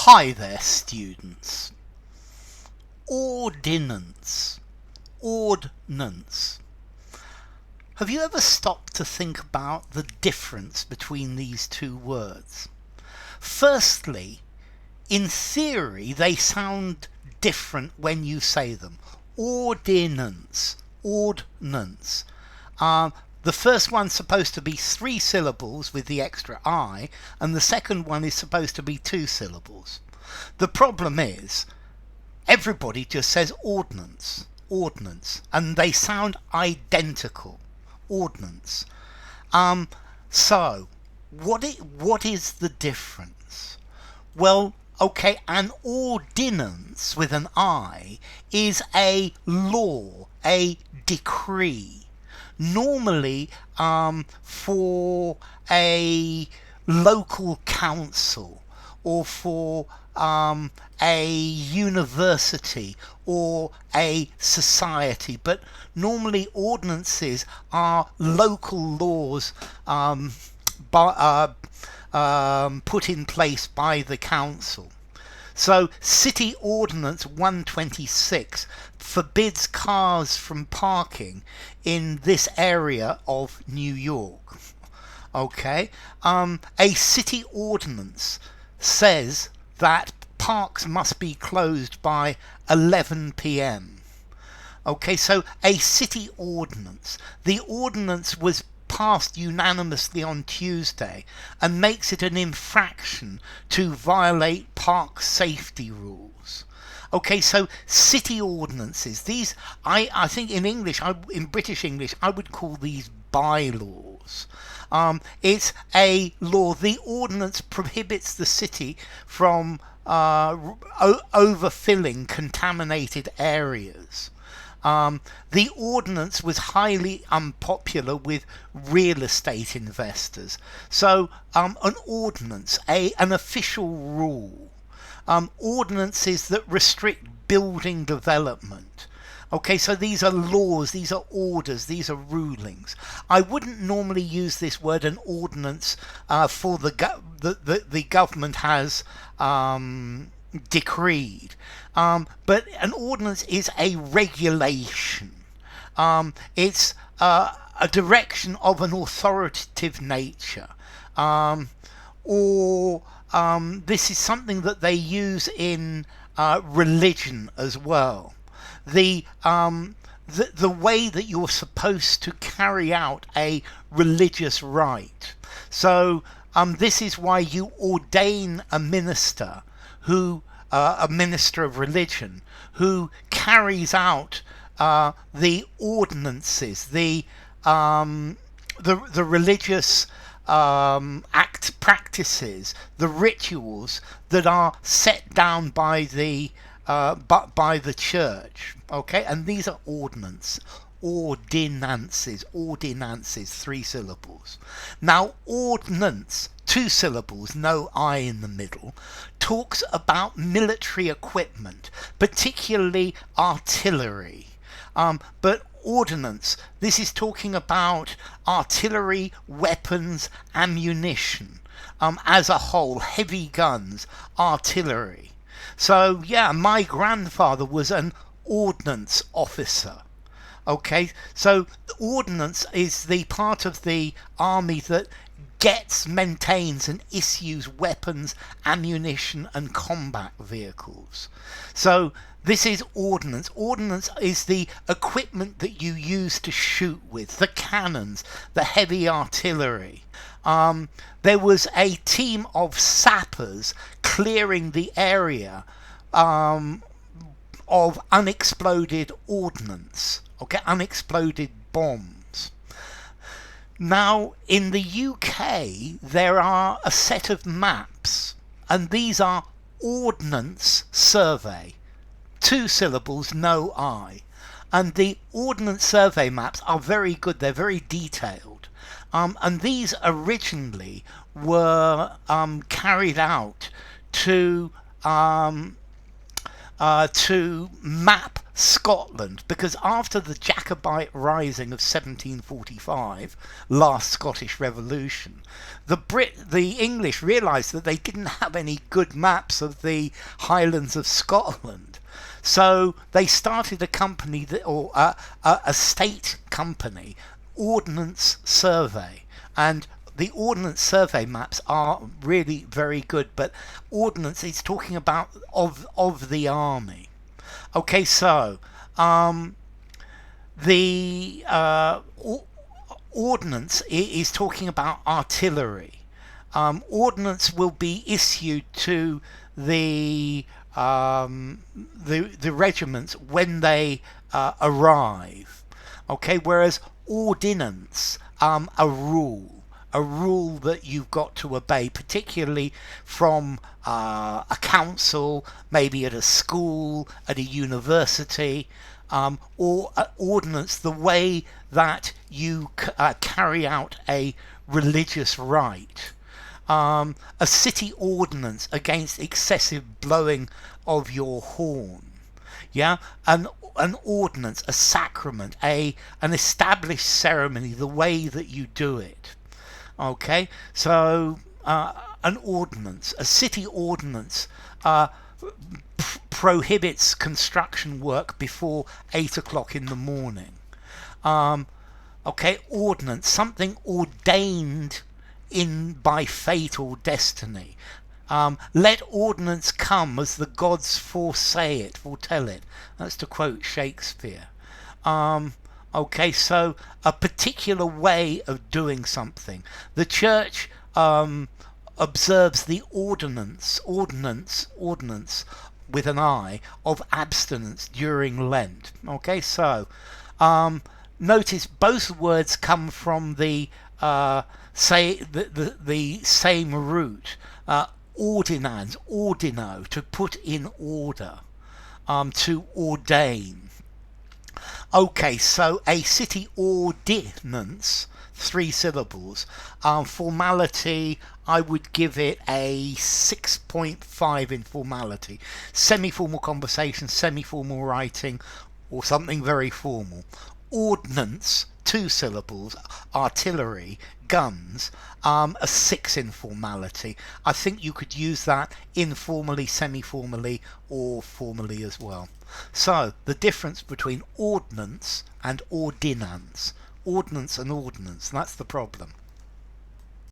Hi there, students. Ordinance. Ordnance. Have you ever stopped to think about the difference between these two words? Firstly, in theory, they sound different when you say them. Ordinance. Ordnance. The first one's supposed to be 3 syllables with the extra I, and the second one is supposed to be 2 syllables. The problem is, everybody just says ordnance, ordnance, and they sound identical. Ordnance. So, what is the difference? Well, okay, an ordinance with an I is a law, a decree. Normally for a local council or for a university or a society, but normally ordinances are local laws put in place by the council. So City Ordinance 126 forbids cars from parking in this area of New York. Okay, a city ordinance says that parks must be closed by 11 p.m. Okay, so a city ordinance. The ordinance was passed unanimously on Tuesday and makes it an infraction to violate park safety rules. Okay, so city ordinances, these, I think in English, in British English, I would call these bylaws. It's a law. The ordinance prohibits the city from overfilling contaminated areas. The ordinance was highly unpopular with real estate investors. So an ordinance, an official rule, ordinances that restrict building development. Okay, so these are laws, these are orders, these are rulings. I wouldn't normally use this word, an ordinance, for the government has decreed. But an ordinance is a regulation. It's a direction of an authoritative nature. Or this is something that they use in religion as well. The way that you're supposed to carry out a religious rite. So this is why you ordain a minister who a minister of religion who carries out the ordinances, the religious practices, the rituals that are set down by the church. Okay, and these are ordinances, 3 syllables. Now, ordnance, 2 syllables, no I in the middle, talks about military equipment, particularly artillery. But ordnance, this is talking about artillery, weapons, ammunition, as a whole, heavy guns, artillery. So yeah, my grandfather was an ordnance officer. Okay, so ordnance is the part of the army that gets, maintains and issues weapons, ammunition and combat vehicles. So this is ordnance. Ordnance is the equipment that you use to shoot with, the cannons, the heavy artillery. There was a team of sappers clearing the area of unexploded ordnance, okay, unexploded bombs. Now, in the UK, there are a set of maps, and these are Ordnance Survey. 2 syllables, no I. And the Ordnance Survey maps are very good, they're very detailed. And these originally were carried out to map Scotland, because after the Jacobite Rising of 1745, last Scottish Revolution, the English realised that they didn't have any good maps of the Highlands of Scotland. So they started a company a state company, Ordnance Survey, and the Ordnance Survey maps are really very good, but Ordnance is talking about of the army. Okay, so the Ordnance is talking about artillery. Ordnance will be issued to the regiments when they arrive. Okay, whereas Ordinance, a rule that you've got to obey, particularly from a council, maybe at a school, at a university, or ordinance, the way that you carry out a religious rite. A city ordinance against excessive blowing of your horn. Yeah, an ordinance, a sacrament, an established ceremony, the way that you do it. Okay, so an ordinance, a city ordinance, prohibits construction work before 8 o'clock in the morning. Okay, ordinance, something ordained in by fate or destiny. Let ordinance come as the gods foretell it. That's to quote Shakespeare. Okay, so a particular way of doing something. The church observes the ordinance with an I of abstinence during Lent. Okay, so notice both words come from the same root. Ordinans, ordino, to put in order, to ordain. Okay, so a city ordinance, 3 syllables. Formality, I would give it a 6.5 in formality. Semi-formal conversation, semi-formal writing, or something very formal. Ordnance, 2 syllables. Artillery, guns, a 6 in formality. I think you could use that informally, semi-formally, or formally as well. So, the difference between ordnance and ordinance. Ordnance and ordinance, that's the problem.